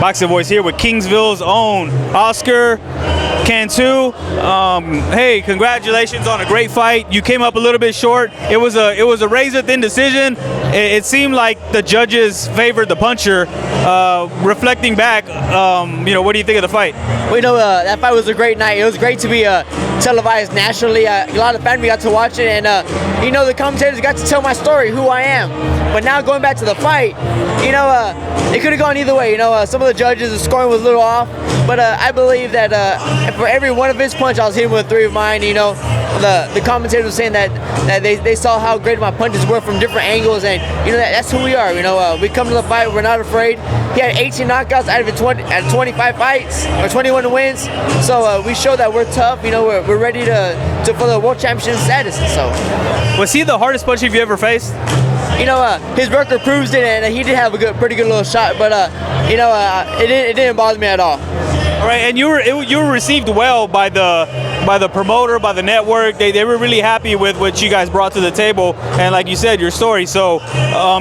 Boxing Voice here with Kingsville's own Oscar Cantu. Hey, congratulations on a great fight. You came up a little bit short. It was a razor-thin decision. It seemed like the judges favored the puncher. Reflecting back, what do you think of the fight? Well, that fight was a great night. It was great to be televised nationally. A lot of family got to watch it, and the commentators got to tell my story, who I am. But now going back to the fight, it could have gone either way. Some of the judges, the scoring was a little off, but I believe that for every one of his punches, I was hitting with 3 of mine. The commentators were saying that they saw how great my punches were from different angles, and that's who we are. We come to the fight, we're not afraid. He had 18 knockouts out of 25 fights or 21 wins, so we show that we're tough. We're ready to for the world championship status. So, was he the hardest puncher you've ever faced? His record proves it, and he did have a pretty good little shot, but it didn't bother me at all. All right, and you were received well by the promoter, by the network. They were really happy with what you guys brought to the table, and like you said, your story. So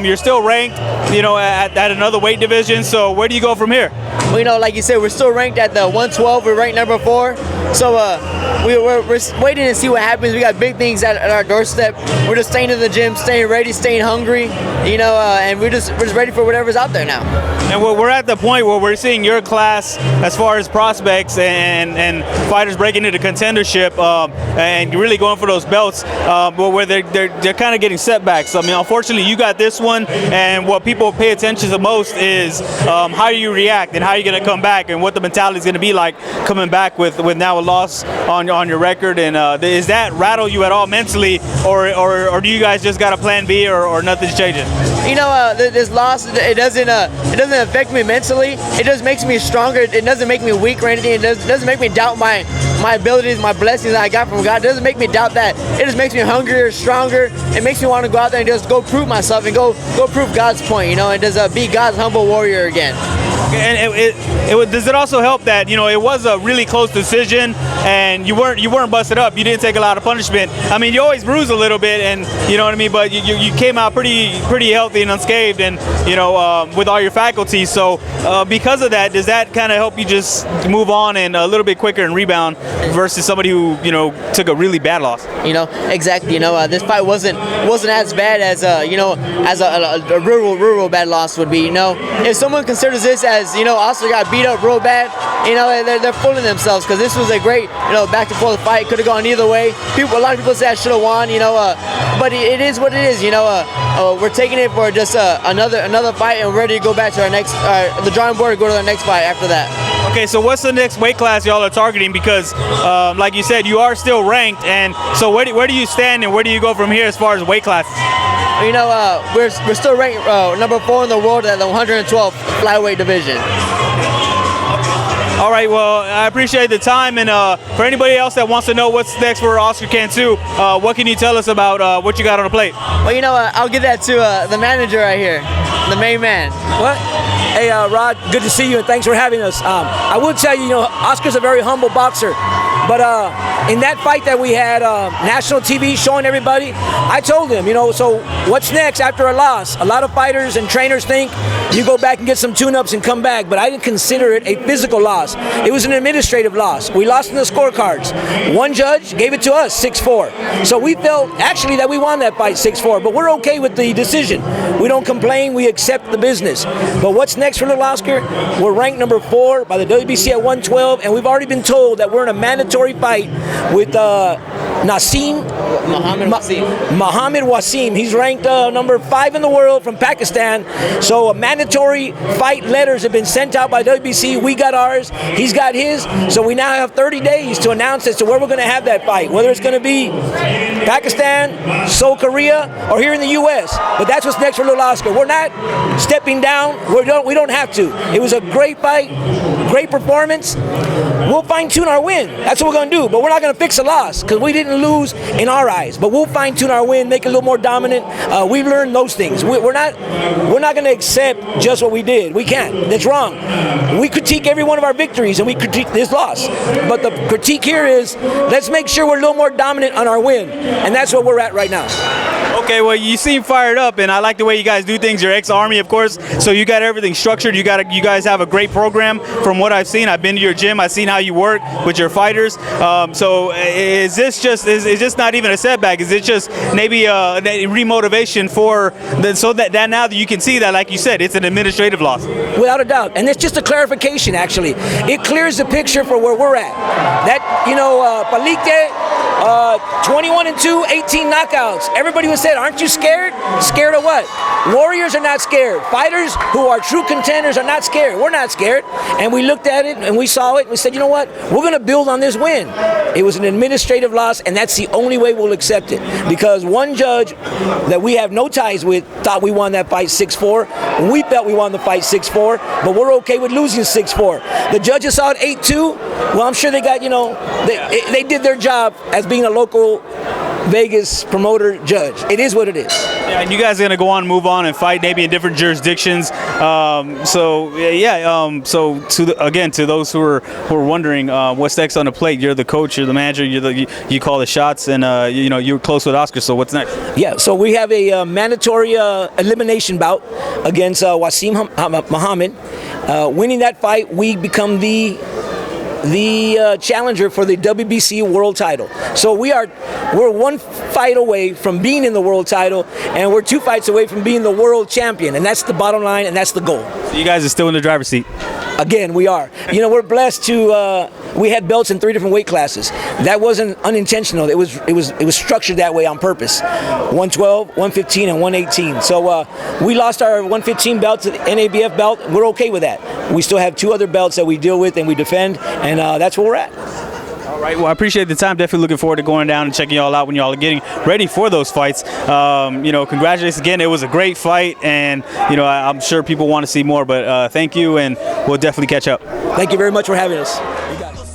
you're still ranked, at another weight division. So where do you go from here? Well, like you said, we're still ranked at the 112. We're ranked number 4. So we're waiting to see what happens. We got big things at our doorstep. We're just staying in the gym, staying ready, staying hungry, and we're just ready for whatever's out there now. And we're at the point where we're seeing your class as far as prospects and fighters breaking into contendership and really going for those belts, where they're kind of getting setbacks. I mean, unfortunately, you got this one, and what people pay attention to most is how you react and how you're going to come back and what the mentality is going to be like coming back with now a loss on your record. And does that rattle you at all mentally, or do you guys just got a plan B or nothing's changing? This loss, it doesn't affect me mentally. It just makes me stronger. It doesn't make me weak or anything. It doesn't make me doubt my abilities, my blessings that I got from God. It doesn't make me doubt that. It just makes me hungrier, stronger. It makes me want to go out there and just go prove myself and go prove God's point, and just be God's humble warrior again. And does it also help that it was a really close decision and you weren't busted up? You didn't take a lot of punishment. I mean, you always bruise a little bit, and you know what I mean. But you came out pretty healthy and unscathed, and with all your faculties. So because of that, does that kind of help you just move on and a little bit quicker and rebound versus somebody who took a really bad loss? Exactly. This fight wasn't as bad as as a real bad loss would be. If someone considers this as Oscar got beat up real bad, they're fooling themselves, because this was a great back and forth fight. Could have gone either way. A lot of people say I should have won, but it is what it is. We're taking it for just another fight, and we're ready to go back to our next the drawing board to go to the next fight after that. Okay, so what's the next weight class y'all are targeting? Because like you said, you are still ranked, and so where do you stand and where do you go from here as far as weight classes? We're still ranked number 4 in the world at the 112 flyweight division. All right, well, I appreciate the time, and for anybody else that wants to know what's next for Oscar Cantu, what can you tell us about what you got on the plate? Well, I'll give that to the manager right here, the main man. What? Hey, Rod, good to see you, and thanks for having us. I will tell you, Oscar's a very humble boxer, but in that fight that we had, national TV showing everybody, I told him, so what's next after a loss? A lot of fighters and trainers think you go back and get some tune-ups and come back, but I didn't consider it a physical loss. It was an administrative loss. We lost in the scorecards. One judge gave it to us, 6-4. So we felt, actually, that we won that fight 6-4, but we're okay with the decision. We don't complain, we accept the business. But what's next for little Oscar? We're ranked number 4 by the WBC at 112, and we've already been told that we're in a mandatory fight with Mohammed Wasim. He's ranked number 5 in the world from Pakistan. So mandatory fight letters have been sent out by WBC. We got ours. He's got his. So we now have 30 days to announce as to where we're going to have that fight, whether it's going to be Pakistan, Seoul, Korea, or here in the U.S. But that's what's next for little Oscar. We're not stepping down. We don't have to. It was a great fight, great performance. We'll fine-tune our win. That's what we're going to do. But we're not going to fix a loss, because we didn't lose in our eyes. But we'll fine-tune our win, make it a little more dominant. We've learned those things. We're not going to accept just what we did. We can't. That's wrong. We critique every one of our victories, and we critique this loss. But the critique here is, let's make sure we're a little more dominant on our win. And that's where we're at right now. Okay, well, you seem fired up, and I like the way you guys do things. You're ex-Army, of course, so you got everything structured. You guys have a great program from what I've seen. I've been to your gym. I've seen how you work with your fighters. So is this not even a setback? Is it just maybe a remotivation so that now that you can see that, like you said, it's an administrative loss? Without a doubt, and it's just a clarification. Actually, it clears the picture for where we're at. That Palique, 21-2, 18 knockouts. Everybody was saying, "Aren't you scared?" Scared of what? Warriors are not scared. Fighters who are true contenders are not scared. We're not scared. And we looked at it and we saw it and we said, you know what? We're going to build on this win. It was an administrative loss, and that's the only way we'll accept it. Because one judge that we have no ties with thought we won that fight 6-4. We felt we won the fight 6-4, but we're okay with losing 6-4. The judges saw it 8-2. Well, I'm sure they got, they did their job as being a local Vegas promoter judge. It is what it is. Yeah, and you guys are going to go on, move on, and fight maybe in different jurisdictions. So to those who are wondering, what's next on the plate? You're the coach, you're the manager, you call the shots, and you're close with Oscar. So what's next? Yeah, so we have a mandatory elimination bout against Wasim Muhammad. Winning that fight, we become the challenger for the WBC world title. So we're one fight away from being in the world title, and we're 2 fights away from being the world champion, and that's the bottom line, and that's the goal. So you guys are still in the driver's seat. Again, we are. We're blessed to. We had belts in 3 different weight classes. That wasn't unintentional. It was structured that way on purpose. 112, 115, and 118. So we lost our 115 belt to the NABF belt. We're okay with that. We still have 2 other belts that we deal with and we defend, and that's where we're at. All right. Well, I appreciate the time. Definitely looking forward to going down and checking y'all out when y'all are getting ready for those fights. Congratulations again. It was a great fight, and I'm sure people want to see more. But thank you, and we'll definitely catch up. Thank you very much for having us. You got it.